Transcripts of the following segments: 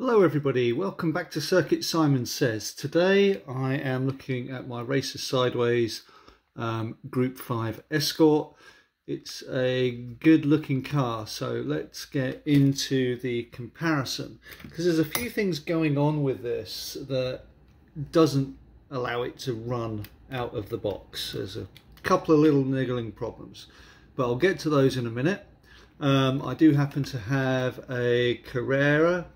Hello everybody, welcome back to Circuit Simon Says. Today I am looking at my Racer Sideways Group 5 Escort. It's a good looking car, so let's get into the comparison, because there's a few things going on with this that doesn't allow it to run out of the box. There's a couple of little niggling problems, but I'll get to those in a minute. I do happen to have a Carrera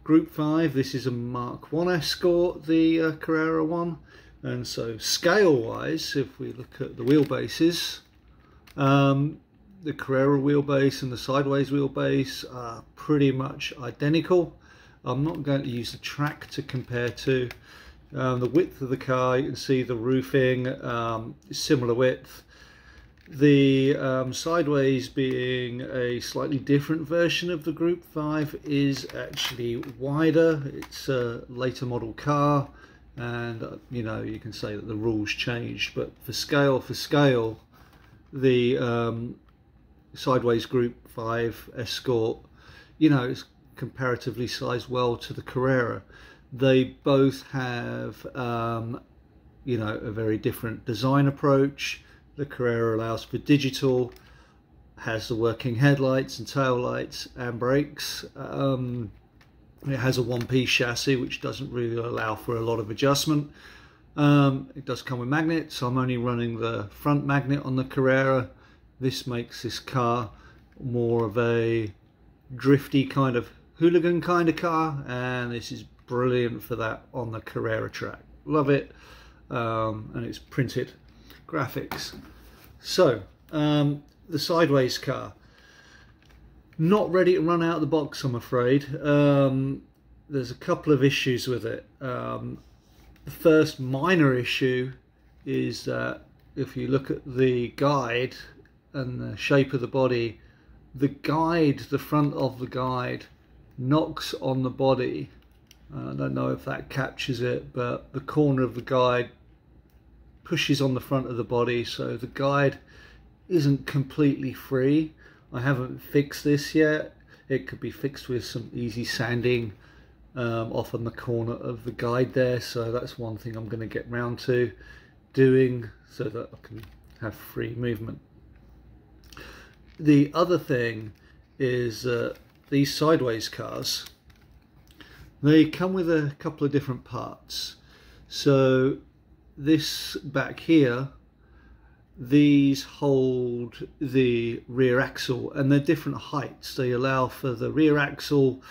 Group 5. This is a Mark 1 Escort, the Carrera one, and so scale wise, if we look at the wheelbases, the Carrera wheelbase and the Sideways wheelbase are pretty much identical. I'm not going to use the track to compare to. The width of the car, you can see the roofing, similar width. The Sideways, being a slightly different version of the Group 5, is actually wider. It's a later model car, and you know, you can say that the rules changed, but for scale, the Sideways Group 5 Escort, you know, is comparatively sized well to the Carrera. They both have you know, a very different design approach. The Carrera allows for digital, has the working headlights and tail lights and brakes. It has a one-piece chassis, which doesn't really allow for a lot of adjustment. It does come with magnets. I'm only running the front magnet on the Carrera. This makes this car more of a drifty kind of hooligan kind of car, and this is brilliant for that on the Carrera track. Love it. And it's printed graphics. So the Sideways car, not ready to run out of the box, I'm afraid. There's a couple of issues with it. The first minor issue is that if you look at the guide and the shape of the body, the front of the guide knocks on the body. I don't know if that captures it, but the corner of the guide pushes on the front of the body, so the guide isn't completely free. I haven't fixed this yet. It could be fixed with some easy sanding off on the corner of the guide there, so that's one thing I'm going to get round to doing so that I can have free movement. The other thing is these Sideways cars, they come with a couple of different parts. So this back here, these hold the rear axle, and they're different heights. They allow for the rear axle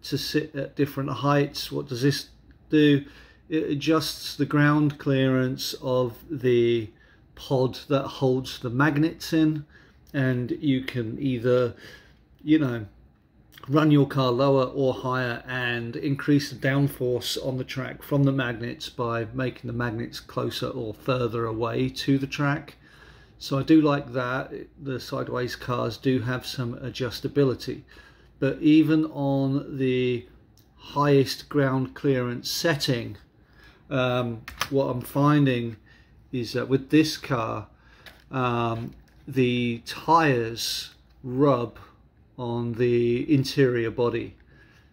to sit at different heights. What does this do? It adjusts the ground clearance of the pod that holds the magnets in, and you can either, you know, run your car lower or higher and increase the downforce on the track from the magnets by making the magnets closer or further away to the track. So I do like that. The Sideways cars do have some adjustability, but even on the highest ground clearance setting, what I'm finding is that with this car, the tires rub on the interior body.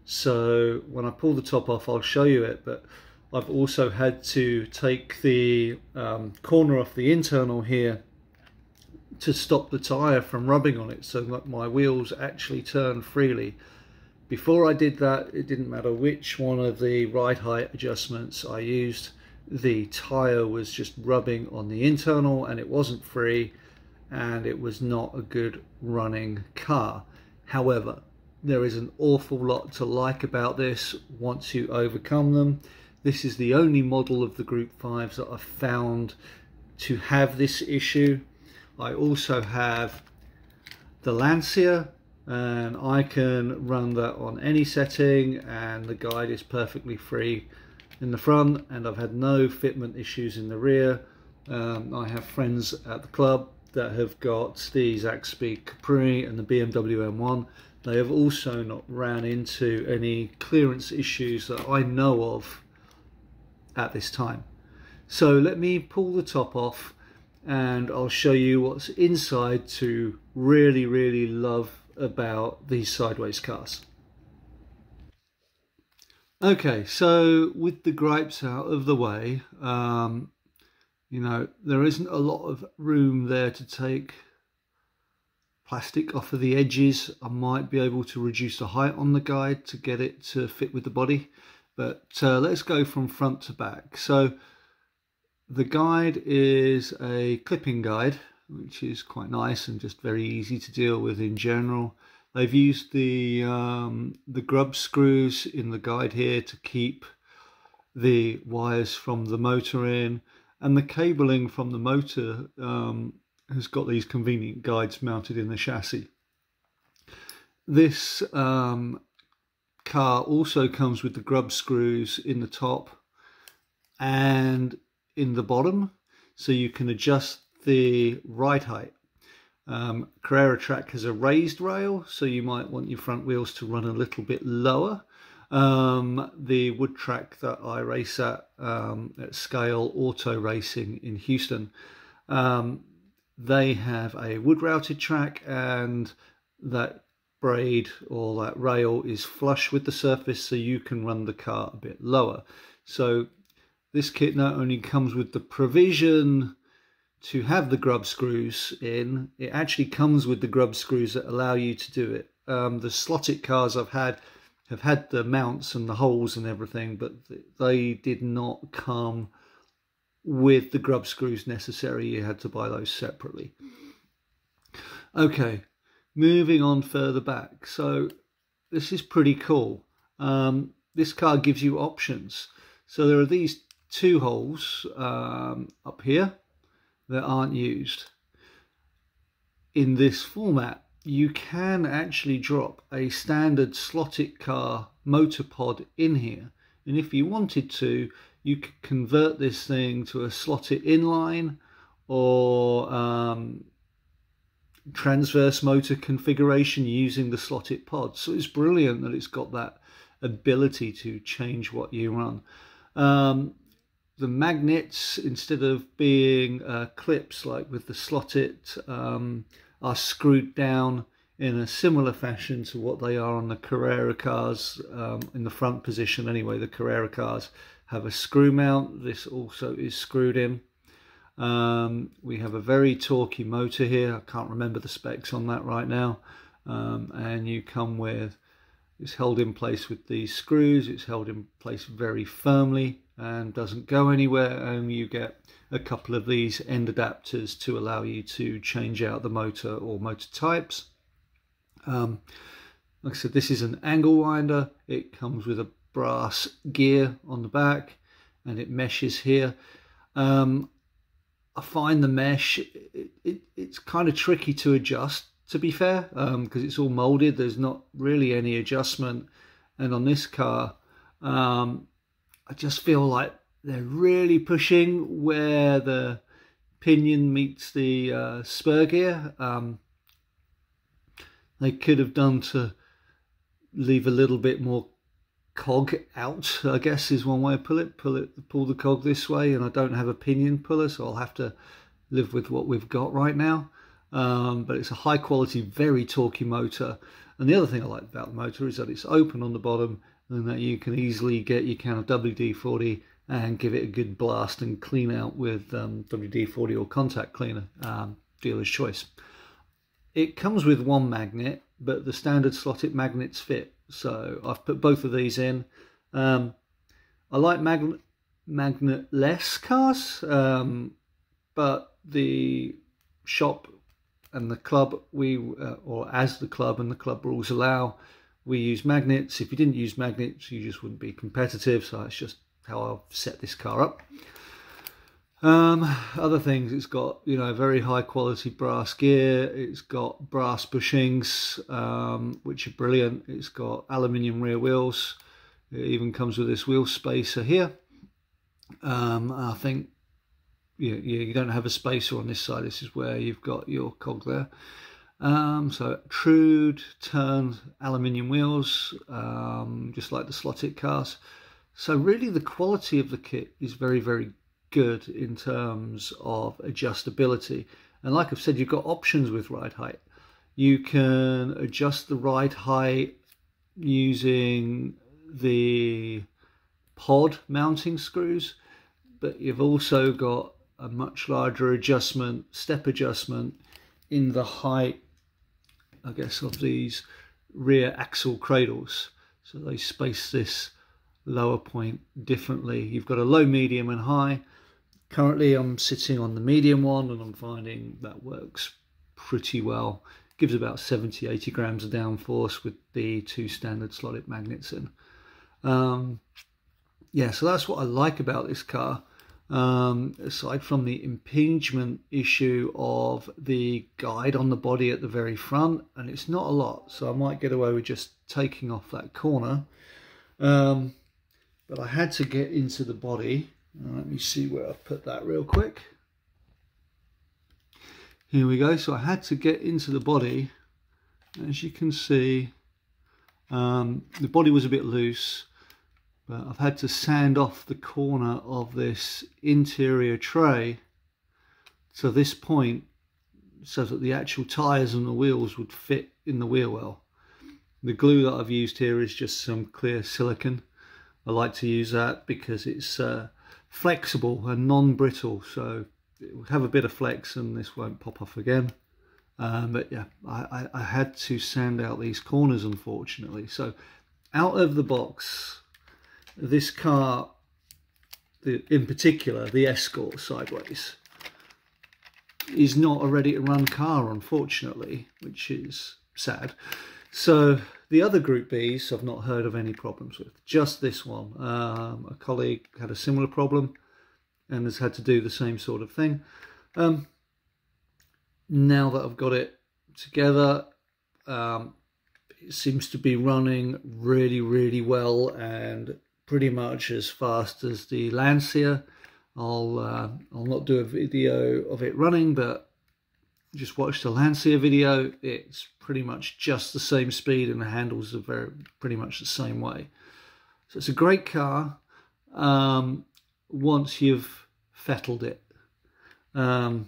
So when I pull the top off, I'll show you it, but I've also had to take the corner off the internal here to stop the tire from rubbing on it, so that my wheels actually turn freely. Before I did that, it didn't matter which one of the ride height adjustments I used, the tire was just rubbing on the internal and it wasn't free, and it was not a good running car. However, there is an awful lot to like about this once you overcome them. This is the only model of the Group 5s that I've found to have this issue. I also have the Lancia, and I can run that on any setting, and the guide is perfectly free in the front, and I've had no fitment issues in the rear. I have friends at the club that have got the Zaxby Capri and the BMW M1. They have also not ran into any clearance issues that I know of at this time. So let me pull the top off and I'll show you what's inside to really love about these Sideways cars. Okay, so with the gripes out of the way, you know, there isn't a lot of room there to take plastic off of the edges. I might be able to reduce the height on the guide to get it to fit with the body, but let's go from front to back. So the guide is a clipping guide, which is quite nice and just very easy to deal with in general. They've used the grub screws in the guide here to keep the wires from the motor in, and the cabling from the motor has got these convenient guides mounted in the chassis. This car also comes with the grub screws in the top and in the bottom, so you can adjust the ride height. Carrera Track has a raised rail, so you might want your front wheels to run a little bit lower. The wood track that I race at Scale Auto Racing in Houston, they have a wood routed track, and that braid or that rail is flush with the surface, so you can run the car a bit lower. So this kit not only comes with the provision to have the grub screws in, it actually comes with the grub screws that allow you to do it. The slotted cars I've had have had the mounts and the holes and everything, but they did not come with the grub screws necessary. You had to buy those separately. Okay, moving on further back. So this is pretty cool. This car gives you options. So there are these two holes up here that aren't used. In this format, you can actually drop a standard slotted car motor pod in here, and if you wanted to, you could convert this thing to a slotted inline or transverse motor configuration using the slotted pod. So it's brilliant that it's got that ability to change what you run. The magnets, instead of being clips like with the slotted, are screwed down in a similar fashion to what they are on the Carrera cars, in the front position anyway. The Carrera cars have a screw mount. This also is screwed in. We have a very torquey motor here. I can't remember the specs on that right now. And you come with, it's held in place with these screws. It's held in place very firmly and doesn't go anywhere, and you get a couple of these end adapters to allow you to change out the motor or motor types. Like I said, this is an angle winder. It comes with a brass gear on the back and it meshes here. I find the mesh, it's kind of tricky to adjust, to be fair, because it's all molded. There's not really any adjustment, and on this car I just feel like they're really pushing where the pinion meets the spur gear. They could have done to leave a little bit more cog out, I guess is one way to pull the cog this way, and I don't have a pinion puller, so I'll have to live with what we've got right now. But it's a high quality, very torquey motor, and the other thing I like about the motor is that it's open on the bottom and that you can easily get your can of WD-40 and give it a good blast and clean out with WD-40 or contact cleaner, dealer's choice. It comes with one magnet, but the standard slotted magnets fit, so I've put both of these in. I like magnet-less cars, but the shop and the club, or as the club and the club rules allow, we use magnets. If you didn't use magnets, you just wouldn't be competitive, so that's just how I've set this car up. Other things, it's got, you know, very high quality brass gear. It's got brass bushings, which are brilliant. It's got aluminium rear wheels. It even comes with this wheel spacer here. I think you don't have a spacer on this side. This is where you've got your cog there. So trued turned aluminium wheels, just like the slotted cars. So really the quality of the kit is very, very good in terms of adjustability. And like I've said, you've got options with ride height. You can adjust the ride height using the pod mounting screws, but you've also got a much larger adjustment, step adjustment in the height, I guess, of these rear axle cradles. So they space this lower point differently. You've got a low, medium and high. Currently I'm sitting on the medium one and I'm finding that works pretty well. Gives about 70-80 grams of downforce with the 2 standard slotted magnets in. Yeah, so that's what I like about this car. Aside from the impingement issue of the guide on the body at the very front, and it's not a lot, so I might get away with just taking off that corner. But I had to get into the body. Let me see where I've put that real quick. Here we go. So I had to get into the body. As you can see, the body was a bit loose, but I've had to sand off the corner of this interior tray to this point so that the actual tyres and the wheels would fit in the wheel well. The glue that I've used here is just some clear silicone. I like to use that because it's flexible and non-brittle, so it will have a bit of flex and this won't pop off again. But yeah, I had to sand out these corners, unfortunately. So out of the box, this car, in particular the Escort Sideways, is not a ready to run car, unfortunately, which is sad. So the other Group Bs I've not heard of any problems with, just this one. A colleague had a similar problem and has had to do the same sort of thing. Now that I've got it together, it seems to be running really, really well and pretty much as fast as the Lancia. I'll not do a video of it running, but just watch the Lancia video. It's pretty much just the same speed and the handles are pretty much the same way. So it's a great car once you've fettled it. And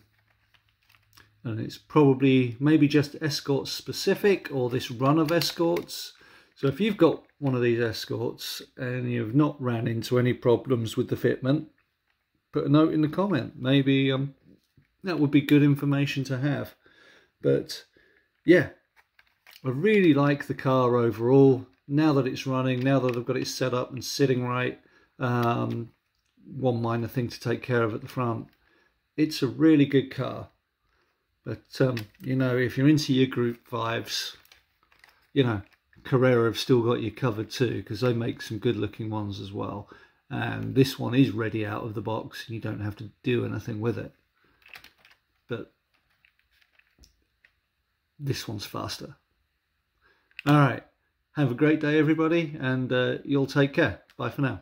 it's probably maybe just Escort specific or this run of Escorts. So if you've got one of these Escorts and you've not ran into any problems with the fitment, put a note in the comment. Maybe that would be good information to have. But yeah, I really like the car overall. Now that it's running, now that I've got it set up and sitting right, one minor thing to take care of at the front, it's a really good car. But you know, if you're into your Group 5s, you know, Carrera have still got you covered too, because they make some good looking ones as well. And this one is ready out of the box and you don't have to do anything with it. But this one's faster. All right, have a great day everybody, and you'll take care. Bye for now.